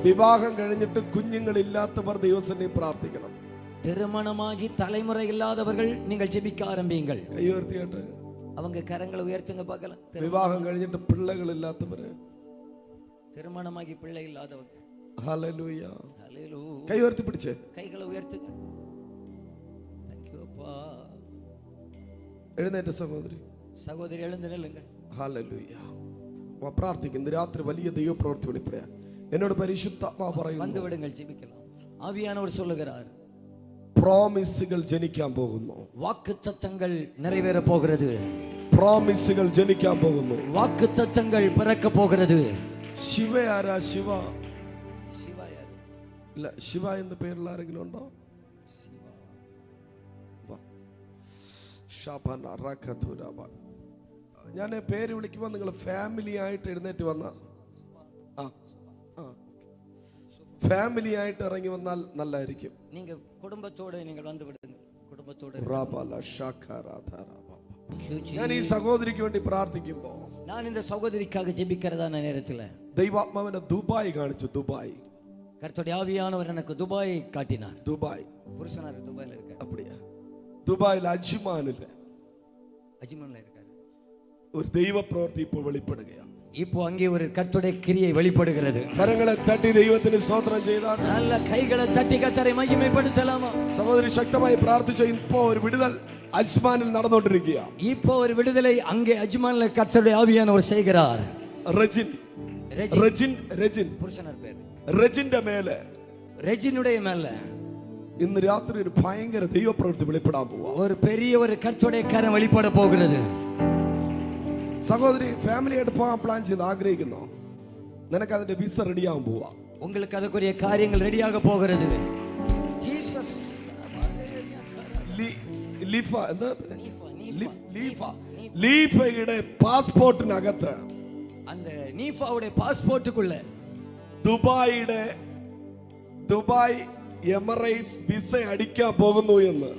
വിവാഹം കഴിഞ്ഞിട്ട് കുഞ്ഞുങ്ങളില്ലാത്തവർ ദൈവസന്നിധി പ്രാർത്ഥിക്കണം. திருமணமாகி தலைமுறை இல்லாதவர்கள் நீங்கள் ஜெபிக்க ஆரம்பியுங்கள். കൈ ഉയർത്തിയിട്ട് அவங்க கரங்களை உயர்த்துங்க பார்க்கலாம். വിവാഹം കഴിഞ്ഞിട്ട് പിള്ളകളില്ലാത്തവര്, திருமணமாகி பிள்ளை இல்லாதவங்க. ഹല്ലേലൂയ. ஹல்லேலூயா. കൈ ഉയർത്തി പിടിച്ചേ, கைகளை ഉയർത്തുங்க. Thank you அப்பா. എഴുന്നേറ്റ സഹോദരി, സഹോദരി எழுந்து நில்லுங்கள். ഹല്ലേലൂയ. പ്രാർത്ഥിക്കുന്നു. രാത്രി വലിയ ദൈവപ്രവൃത്തി വെളിപ്പെടാൻ എന്നോട് പരിശുദ്ധാത്മാവ് പറയുന്നു. வந்து விடுங்கள், ஜெபிக்கலாம். ஆவியானவர் சொல்லுகிறார், പ്രോമിസുകൾ ജനിക്കാൻ പോകുന്നു. வாக்குத்தத்தங்கள் நிறைவேற போகிறது. പ്രോമിസുകൾ ജനിക്കാൻ പോകുന്നു. வாக்குத்தத்தங்கள் பிறக்க போகிறது. ശിവ ആരാ? ശിവ ശിവ யாரு? ഇല്ല, ശിവ എന്ന പേരുള്ള ആരെങ്കിലും ഉണ്ടോ? ഞാൻ പേര് വിളിക്കുമ്പോൾ നിങ്ങൾ ഫാമിലി ആയിട്ട് എഴുന്നേറ്റ് വന്ന ഫാമിലി ആയിട്ട് ഇറങ്ങി വന്നാൽ നല്ലതായിരിക്കും. നിങ്ങൾ കുടുംബത്തോടെ നിങ്ങൾ വന്നു വിടുന്നു. കുടുംബത്തോടെ ഞാൻ ഈ സഹോദരിക്ക് വേണ്ടി പ്രാർത്ഥിക്കുമ്പോൾ நான் இந்த சகோதரிக்காக ஜெபிக்கிறதான நேரத்தில் ദൈവാത്മാവിനെ ദുബായ് കാണിച്ചു. ദുബായ്, கர்த்தருடைய ஆவியானவர் எனக்கு துபாய் காட்டினார். ദുബായ് புருஷனார் துபாயில இருக்காரு. அப்படியா? ദുബായിൽ അജ്മാനില് அஜ்மான்ல இருக்காரு. ഒരു ദൈവപ്രവൃത്തി ഇപ്പോൾ വെളിപ്പെടുകയാണ്. இப்போ அங்கே ஒரு கர்த்தருடைய கிரியை வெளிப்படுகிறது. കരങ്ങളെ തട്ടി ദൈവത്തിന് സ്തോത്രം ചെയ്താൽ, நல்ல கைகளை தட்டி கர்த்தரை மகிமைப்படுத்தலாமா? സഹോദരി ശക്തമായി പ്രാർത്ഥിച്ച ഇപ്പോ ഒരു വിടുതൽ അജ്മാനിൽ നടന്നുകൊണ്ടിരിക്കുക. இப்போ ஒரு விடுதலை அங்கே அஜ்மான்ல கர்த்தருடைய ஆவியானவர் செய்கிறார். റെജിൻ റെജിൻ புருஷனார் பேர் റെജിന്റെ മേലെ, ரெஜினுடைய மேல ഇന്ന് രാത്രി ഒരു ഭയങ്കര ദൈവപ്രവൃത്തി വെളിപ്പെടാൻ പോവാ. ஒரு பெரிய ஒரு கர்த்தருடைய கரம் வெளிப்பட போகிறது. സഹോദരി ഫാമിലി ആയിട്ട് പോകാൻ പ്ലാൻ ചെയ്ത് ആഗ്രഹിക്കുന്നോ? നിനക്ക് അതിന്റെ വിസ റെഡിയാകാൻ പോവാ. உங்களுக்கு அதுக்குரிய காரியங்கள் ரெடியாக போகிறது. ஜீசஸ் ലീഫയുടെ പാസ്പോർട്ടിനകത്ത്, அந்த நீஃபாவுடைய பாஸ்போர்ட்டுக்குள்ள ദുബായ് എമിറേറ്റ്സ് വിസ അടിക്കാൻ പോകുന്നു എന്ന്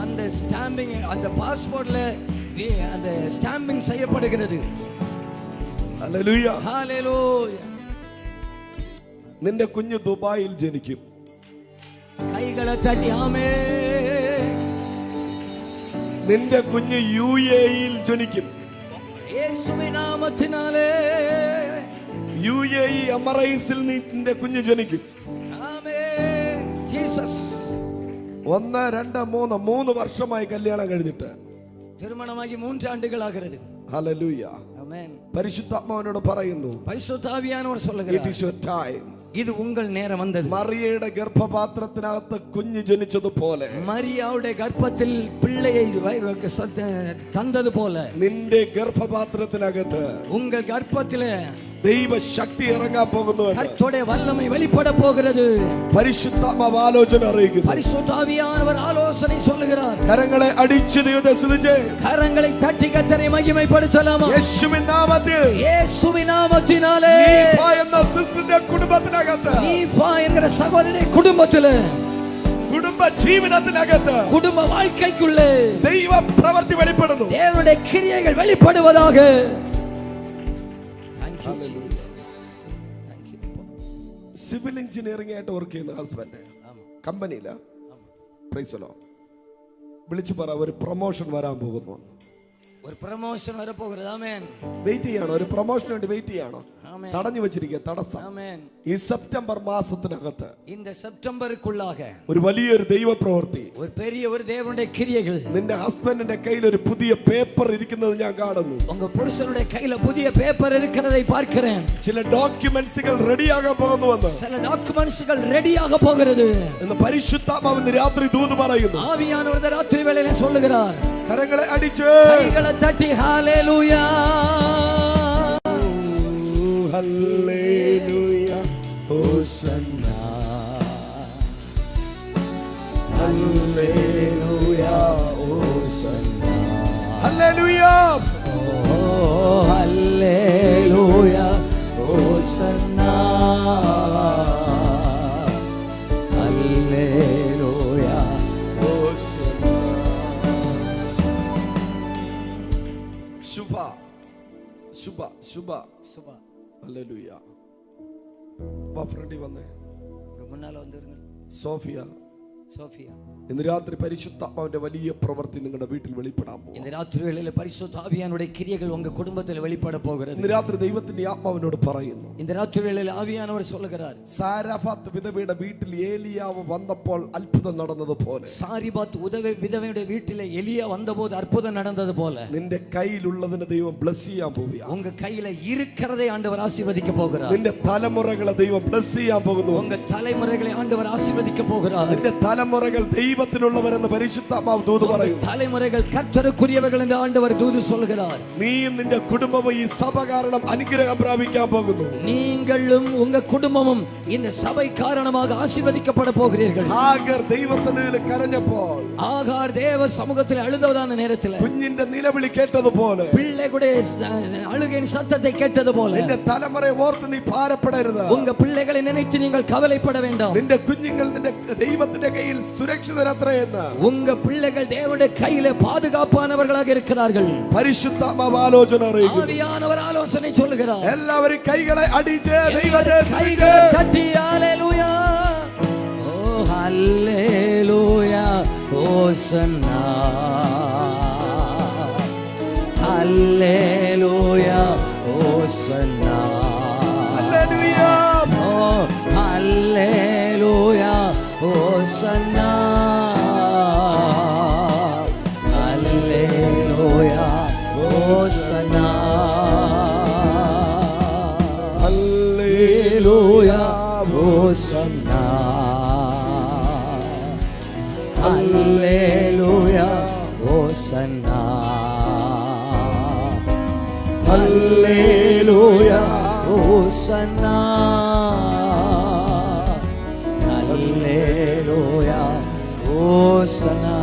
அந்த ஸ்டாம்பிங், அந்த பாஸ்போர்ட்ல அந்த ஸ்டாம்பிங் செய்யப்படுகிறது. Hallelujah, hallelujah. നിന്റെ കുഞ്ഞ് ദുബായിൽ ജനിക്കും. കൈകളെ തട്ടി ആമേൻ. നിന്റെ കുഞ്ഞ് UAE-യിൽ ജനിക്കും. യേശുവിൻ നാമത്തിനാലേ UAE എമിറേറ്റ്സിൽ നിന്റെ കുഞ്ഞ് ജനിക്കും. ആമേൻ. ജീസസ്. 1 2 3 വർഷമായി കല്യാണം കഴിഞ്ഞിട്ട്, திருமணமாகி 3 ആണ്ടുകൾ ആகிறது. ഹല്ലേലൂയ. ആമേൻ. പരിശുദ്ധാത്മാവിനോട് പറയുന്നു, பரிசுத்த ஆவியானவர் சொல்லுகிறார், it is your time. இது உங்கள் நேரம் வந்தது. മറിയയുടെ ഗർഭപാത്രത്തിനകത്ത് കുഞ്ഞ് ജനിച്ചതുപോലെ, മറിയാവുടെ ഗർഭത്തിൽ പിള്ളയെ തന്നത് പോലെ, നിന്റെ ഗർഭപാത്രത്തിനകത്ത് உங்கள் கர்ப்பத்திலே ദൈവശക്തി ഇറങ്ങാൻ പോകുന്നു. கர்த்தருடைய வல்லமை வெளிப்பட போகிறது. പരിശുദ്ധാത്മാവ് ആലോചന അറിയിക്കുന്നു. பரிசுத்த ஆவியானவர் ஆலோசனை சொல்லுகிறார். കരങ്ങളെ അടിച്ച് ദൈവത്തെ സ്തുതിച്ച്, கரங்களை தட்டி கர்த்தரை மகிமைப்படுத்தலாமா? യേശുവിൻ നാമത്തിൽ, യേശുവിൻ നാമത്തിനാലേ നീഫ എന്ന സിസ്റ്ററിന്റെ കുടുംബത്തിനകത്ത്, നീഫ എന്ന സഹോദരന്റെ കുടുംബത്തിലെ, കുടുംബ ജീവിതത്തിനകത്ത്, കുടുംബ வாழ்க்கைக்குள்ளே ദൈവ പ്രവൃത്തി വെളിപ്പെടുന്നു. தேவனுடைய கிரியைகள் வெளிப்படுவதாக. സിവിൽ എഞ്ചിനീയറിംഗ് ആയിട്ട് വർക്ക് ചെയ്യുന്ന ഹസ്ബൻഡ് കമ്പനിയില വിളിച്ചു പറ, ഒരു പ്രൊമോഷൻ വരാൻ പോകുന്നു. ഒരു പ്രൊമോഷൻ വരപ്പോകുന്നത്. ആമേൻ. വെയിറ്റ് ചെയ്യണോ? ഒരു പ്രൊമോഷന് വേണ്ടി വെയിറ്റ് ചെയ്യണോ? ആമേൻ. തടഞ്ഞു വെച്ചിരിക്കുക തടസ്സം. ആമേൻ. ഈ സെപ്റ്റംബർ മാസത്തിനകത്ത്, இந்த செப்டம்பருக்குள்ளாக ഒരു വലിയൊരു ദൈവ പ്രവൃത്തി, ഒരു பெரிய ഒരു தேவனுடைய கிரியைகள். നിന്റെ ഹസ്ബൻഡിന്റെ കയ്യിൽ ഒരു പുതിയ പേപ്പർ ഇരിക്കുന്നത് ഞാൻ കാണുന്നു. உங்க புருஷனுடைய கையில புதிய பேப்பர் இருக்கிறதை பார்க்கிறேன். ചില ഡോക്യുമെന്റ്സുകൾ റെഡിയാകാൻ പോകുന്നുവെന്ന്, சில டாக்குமெண்ட்ஸ்கள் ரெடியாக போகிறது എന്ന് പരിശുദ്ധാത്മാവ് ഇന്ന് രാത്രി ദൂത് പറയുന്നു. ஆவியானவர் இந்த ராத்திரி வேளையிலே சொல்லுகிறார். കരങ്ങളെ അടിച്ച്, கைகளை தட்டி ஹalleluya, hallelujah, Hosanna, hallelujah, Hosanna, hallelujah, ഓ ഹല്ലേലൂയ, ഹോസന്നാ, ഹല്ലേലൂയ, ഹോസന്നാ. ശുഭ ശുഭ ശുഭ சுபா. ഹല്ലേലൂയ. ഫ്രണ്ടി വന്നേ. முன்னால வந்துருங்க. സോഫിയ, சோஃபியா, ഇന്ന് രാത്രി പരിശുദ്ധാത്മാവിന്റെ വലിയ പ്രവൃത്തി നിങ്ങളുടെ വീട്ടിൽ വെളിപ്പെടാൻ പോകും. இந்த ராத்திரி வேளையில பரிசுத்த ஆவியானுடைய கிரியைகள் உங்க குடும்பத்தில் வெளிப்பட போகிறது. ഇന്ന് രാത്രി ദൈവത്തിന്റെ ആത്മാവിനോട് പറയുന്നു. இந்த ராத்திரி வேளையில ஆவியானவர் சொல்லுகிறார், സാരഫാത്ത് വിധവയുടെ വീട്ടിൽ ഏലിയാവ് വന്നപ്പോൾ അത്ഭുതം നടന്നതുപോലെ, சாரிபாத் விதவையுடைய வீட்டிலே எலியா வந்தபோது அற்புதம் நடந்தது போல, നിന്റെ കയ്യിലുള്ളതിനെ ദൈവം ബ്ലസ് ചെയ്യാൻ പോവുകയാണ്. உங்க கையில இருக்கிறதை ஆண்டவர் ஆசீர்வதிக்க போகிறார். നിന്റെ തലമുറകളെ ദൈവം ബ്ലസ് ചെയ്യാൻ പോകുന്നു. உங்க தலைமுறைகளை ஆண்டவர் ஆசீர்வதிக்க போகிறார். നിന്റെ തലമുറകൾ ദൈവത്തിനുള്ളവരെന്ന് പരിശുദ്ധാത്മാവ് ദൂത് പറയും. தலைமுறைகள் கர்த்தருக்குரியவர்கள் என்று ஆண்டவர் தூது சொல்கிறார். നീയും നിന്റെ കുടുംബവും ഈ സഭ കാരണം അനുഗ്രഹം പ്രാപിക്കാൻ പോകുന്നു. நீங்களும் உங்க குடும்பமும் இந்த சபை காரணமாக ஆசீர்வதிக்கப்பட போகிறீர்கள். ആഗർ ദൈവസന്നിധിയിൽ കരഞ്ഞപ്പോൾ, ஆகார் தேவ சமூகத்தில் அழுததான நேரத்தில் കുഞ്ഞിന്റെ നിലവിളി കേട്ടതുപോലെ, பிள்ளைகளுடைய அழுகையின் சத்தத்தை கேட்டது போல, നിന്റെ തലമുറയെ ഓർത്ത് നീ ഭാരപ്പെടരുത്. உங்க பிள்ளைகளை நினைத்து நீங்கள் கவலைப்பட வேண்டாம். നിന്റെ കുഞ്ഞുങ്ങൾ നിന്റെ ദൈവത്തിന്റെ കയ്യിൽ സുരക്ഷിതരത്രയെന്ന് உங்க பிள்ளைகள் தேவனுடைய கையிலே பாதுகாப்பானவர்களாக இருக்கிறார்கள். പരിശുദ്ധാത്മാവ് ആലോചന അറിയിക്കുന്നു. ஆவியானவர் ஆலோசனை சொல்லுகிறார். എല്ലാവരും കൈകളെ അടിച്ച് ദൈവത്തെ கைகளை தட்டி ஹalleluya, ஓ ஹalleluya, ஹோசன்னா, ஹalleluya, ஹோசன்னா, ഹല്ലേലൂയ, ஓ ஹalleluya, ஹோசன்னா, ஹalleluya, ஹோசன்னா, ஹalleluya, ஹோசன்னா, ஹalleluya, ஹோசன்னா, ஹalleluya, ஹோசன்னா, ஹalleluya, ஹோசன்னா.